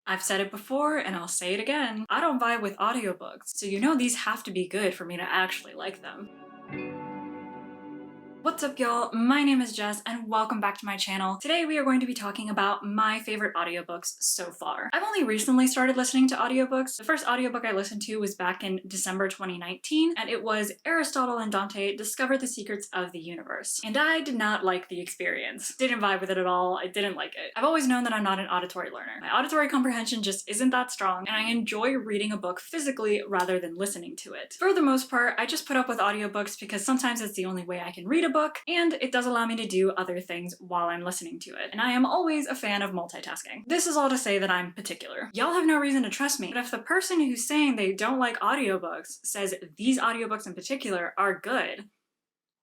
I've said it before and I'll say it again. I don't vibe with audiobooks, so you know these have to be good for me to actually like them. What's up, y'all? My name is Jess and welcome back to my channel. Today we are going to be talking about my favorite audiobooks so far. I've only recently started listening to audiobooks. The first audiobook I listened to was back in December 2019, and it was Aristotle and Dante Discover the Secrets of the Universe. And I did not like the experience. Didn't vibe with it at all. I didn't like it. I've always known that I'm not an auditory learner. My auditory comprehension just isn't that strong, and I enjoy reading a book physically rather than listening to it. For the most part, I just put up with audiobooks because sometimes it's the only way I can read a book, and it does allow me to do other things while I'm listening to it. And I am always a fan of multitasking. This is all to say that I'm particular. Y'all have no reason to trust me, but if the person who's saying they don't like audiobooks says these audiobooks in particular are good,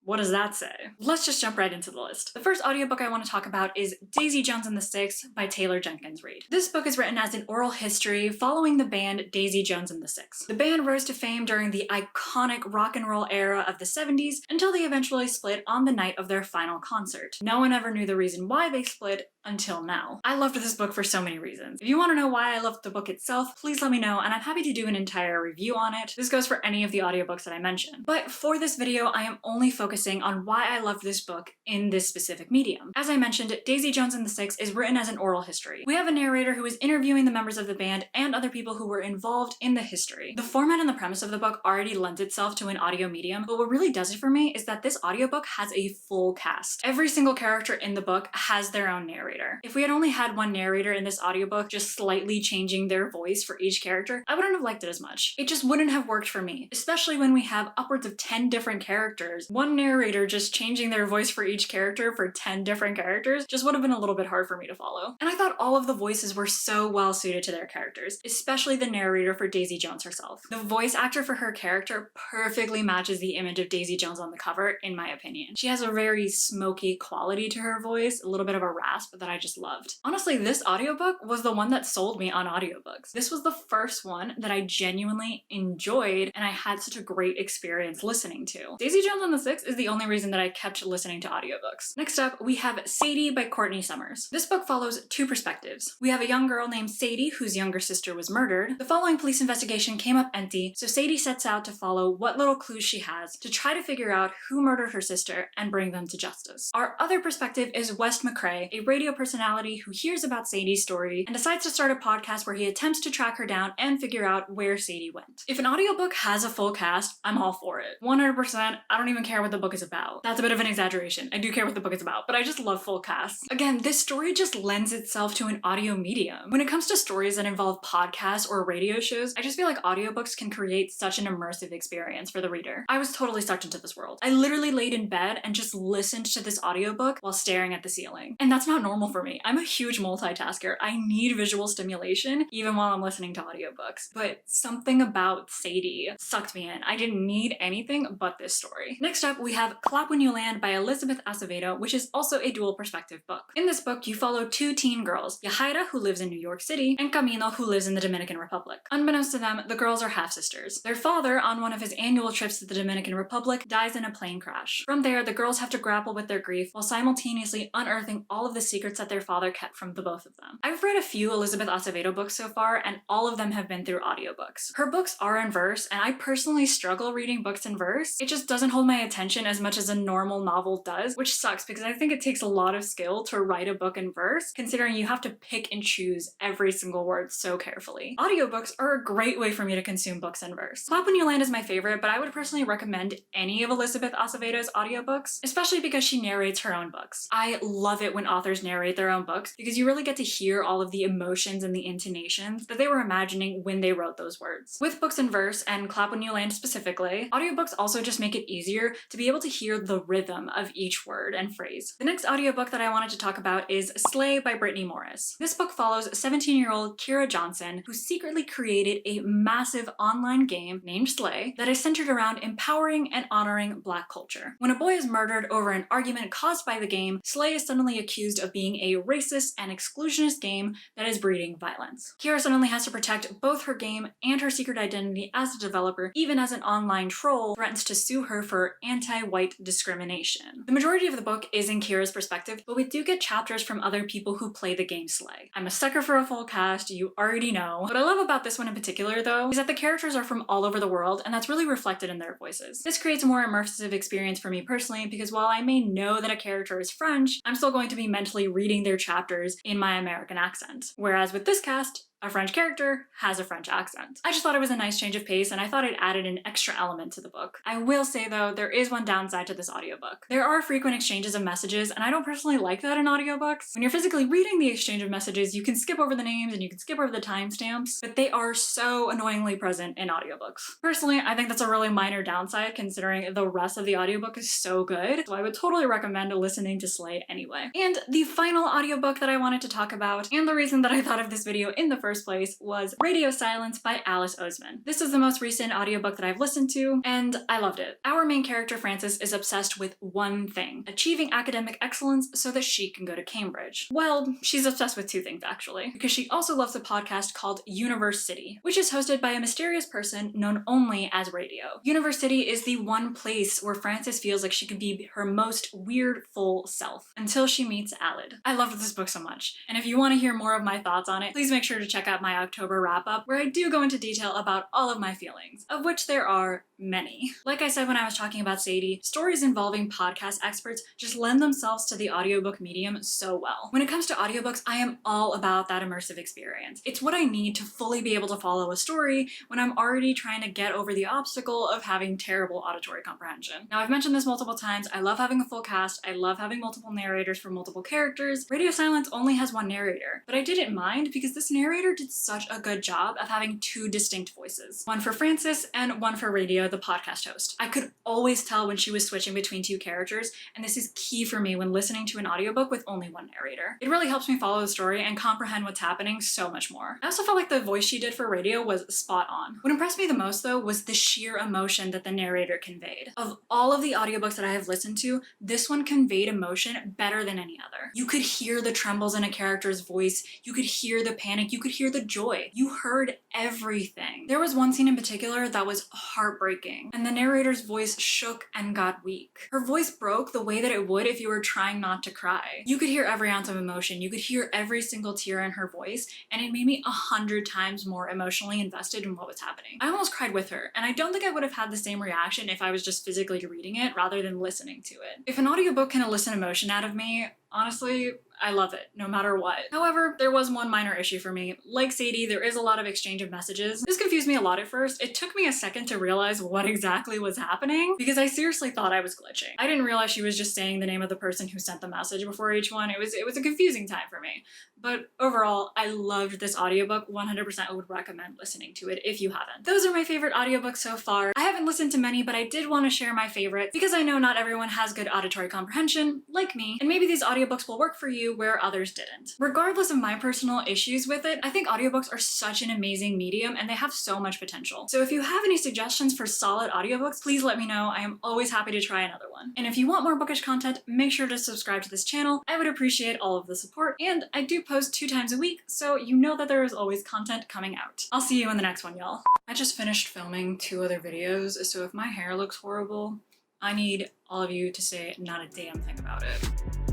what does that say? Let's just jump right into the list. The first audiobook I want to talk about is Daisy Jones and the Six by Taylor Jenkins Reid. This book is written as an oral history following the band Daisy Jones and the Six. The band rose to fame during the iconic rock and roll era of the 70s until they eventually split on the night of their final concert. No one ever knew the reason why they split until now. I loved this book for so many reasons. If you want to know why I loved the book itself, please let me know and I'm happy to do an entire review on it. This goes for any of the audiobooks that I mentioned. But for this video, I am only focusing on why I loved this book in this specific medium. As I mentioned, Daisy Jones and the Six is written as an oral history. We have a narrator who is interviewing the members of the band and other people who were involved in the history. The format and the premise of the book already lends itself to an audio medium, but what really does it for me is that this audiobook has a full cast. Every single character in the book has their own narrator. If we had only had one narrator in this audiobook just slightly changing their voice for each character, I wouldn't have liked it as much. It just wouldn't have worked for me, especially when we have upwards of 10 different characters. One narrator just changing their voice for each character for 10 different characters just would have been a little bit hard for me to follow. And I thought all of the voices were so well suited to their characters, especially the narrator for Daisy Jones herself. The voice actor for her character perfectly matches the image of Daisy Jones on the cover, in my opinion. She has a very smoky quality to her voice, a little bit of a rasp that I just loved. Honestly, this audiobook was the one that sold me on audiobooks. This was the first one that I genuinely enjoyed and I had such a great experience listening to. Daisy Jones and the Six is the only reason that I kept listening to audiobooks. Next up, we have Sadie by Courtney Summers. This book follows two perspectives. We have a young girl named Sadie whose younger sister was murdered. The following police investigation came up empty, so Sadie sets out to follow what little clues she has to try to figure out who murdered her sister and bring them to justice. Our other perspective is Wes McCrae, a radio personality who hears about Sadie's story and decides to start a podcast where he attempts to track her down and figure out where Sadie went. If an audiobook has a full cast, I'm all for it. 100%, I don't even care what the book is about. That's a bit of an exaggeration. I do care what the book is about, but I just love full casts. Again, this story just lends itself to an audio medium. When it comes to stories that involve podcasts or radio shows, I just feel like audiobooks can create such an immersive experience for the reader. I was totally sucked into this world. I literally laid in bed and just listened to this audiobook while staring at the ceiling. And that's not normal for me. I'm a huge multitasker. I need visual stimulation even while I'm listening to audiobooks. But something about Sadie sucked me in. I didn't need anything but this story. Next up, we have Clap When You Land by Elizabeth Acevedo, which is also a dual perspective book. In this book, you follow two teen girls, Yahaira, who lives in New York City, and Camino, who lives in the Dominican Republic. Unbeknownst to them, the girls are half-sisters. Their father, on one of his annual trips to the Dominican Republic, dies in a plane crash. From there, the girls have to grapple with their grief while simultaneously unearthing all of the secrets that their father kept from the both of them. I've read a few Elizabeth Acevedo books so far, and all of them have been through audiobooks. Her books are in verse, and I personally struggle reading books in verse. It just doesn't hold my attention as much as a normal novel does, which sucks because I think it takes a lot of skill to write a book in verse, considering you have to pick and choose every single word so carefully. Audiobooks are a great way for me to consume books in verse. Clap When You Land is my favorite, but I would personally recommend any of Elizabeth Acevedo's audiobooks, especially because she narrates her own books. I love it when authors narrate their own books because you really get to hear all of the emotions and the intonations that they were imagining when they wrote those words. With books in verse, and Clap When You Land specifically, audiobooks also just make it easier to be able to hear the rhythm of each word and phrase. The next audiobook that I wanted to talk about is Slay by Brittney Morris. This book follows 17-year-old Kira Johnson, who secretly created a massive online game named Slay that is centered around empowering and honoring Black culture. When a boy is murdered over an argument caused by the game, Slay is suddenly accused of being being a racist and exclusionist game that is breeding violence. Kira suddenly has to protect both her game and her secret identity as a developer, even as an online troll threatens to sue her for anti-white discrimination. The majority of the book is in Kira's perspective, but we do get chapters from other people who play the game slay. I'm a sucker for a full cast, you already know. What I love about this one in particular, though, is that the characters are from all over the world, and that's really reflected in their voices. This creates a more immersive experience for me personally, because while I may know that a character is French, I'm still going to be mentally reading their chapters in my American accent. Whereas with this cast, a French character has a French accent. I just thought it was a nice change of pace, and I thought it added an extra element to the book. I will say though, there is one downside to this audiobook. There are frequent exchanges of messages, and I don't personally like that in audiobooks. When you're physically reading the exchange of messages, you can skip over the names and you can skip over the timestamps, but they are so annoyingly present in audiobooks. Personally, I think that's a really minor downside considering the rest of the audiobook is so good, so I would totally recommend listening to Slay anyway. And the final audiobook that I wanted to talk about, and the reason that I thought of this video in the first place, was Radio Silence by Alice Oseman. This is the most recent audiobook that I've listened to, and I loved it. Our main character, Frances, is obsessed with one thing: achieving academic excellence so that she can go to Cambridge. Well, she's obsessed with two things actually, because she also loves a podcast called Universe City, which is hosted by a mysterious person known only as Radio. Universe City is the one place where Frances feels like she can be her most weird, full self, until she meets Alid. I loved this book so much, and if you want to hear more of my thoughts on it, please make sure to check out my October wrap-up, where I do go into detail about all of my feelings, of which there are many. Like I said when I was talking about Sadie, stories involving podcast experts just lend themselves to the audiobook medium so well. When it comes to audiobooks, I am all about that immersive experience. It's what I need to fully be able to follow a story when I'm already trying to get over the obstacle of having terrible auditory comprehension. Now, I've mentioned this multiple times, I love having a full cast, I love having multiple narrators for multiple characters. Radio Silence only has one narrator, but I didn't mind because this narrator did such a good job of having two distinct voices. One for Frances and one for Radio, the podcast host. I could always tell when she was switching between two characters, and this is key for me when listening to an audiobook with only one narrator. It really helps me follow the story and comprehend what's happening so much more. I also felt like the voice she did for Radio was spot on. What impressed me the most though was the sheer emotion that the narrator conveyed. Of all of the audiobooks that I have listened to, this one conveyed emotion better than any other. You could hear the trembles in a character's voice, you could hear the panic, you could hear the joy. You heard everything. There was one scene in particular that was heartbreaking, and the narrator's voice shook and got weak. Her voice broke the way that it would if you were trying not to cry. You could hear every ounce of emotion, you could hear every single tear in her voice, and it made me 100 times more emotionally invested in what was happening. I almost cried with her, and I don't think I would have had the same reaction if I was just physically reading it rather than listening to it. If an audiobook can elicit emotion out of me, honestly, I love it, no matter what. However, there was one minor issue for me. Like Sadie, there is a lot of exchange of messages. This confused me a lot at first. It took me a second to realize what exactly was happening, because I seriously thought I was glitching. I didn't realize she was just saying the name of the person who sent the message before each one. It was a confusing time for me. But overall, I loved this audiobook. 100% would recommend listening to it if you haven't. Those are my favorite audiobooks so far. I haven't listened to many, but I did want to share my favorite because I know not everyone has good auditory comprehension, like me, and maybe these audiobooks will work for you where others didn't. Regardless of my personal issues with it, I think audiobooks are such an amazing medium and they have so much potential. So if you have any suggestions for solid audiobooks, please let me know. I am always happy to try another one. And if you want more bookish content, make sure to subscribe to this channel. I would appreciate all of the support, and I do post 2 times a week, so you know that there is always content coming out. I'll see you in the next one, y'all. I just finished filming 2 other videos, so if my hair looks horrible, I need all of you to say not a damn thing about it.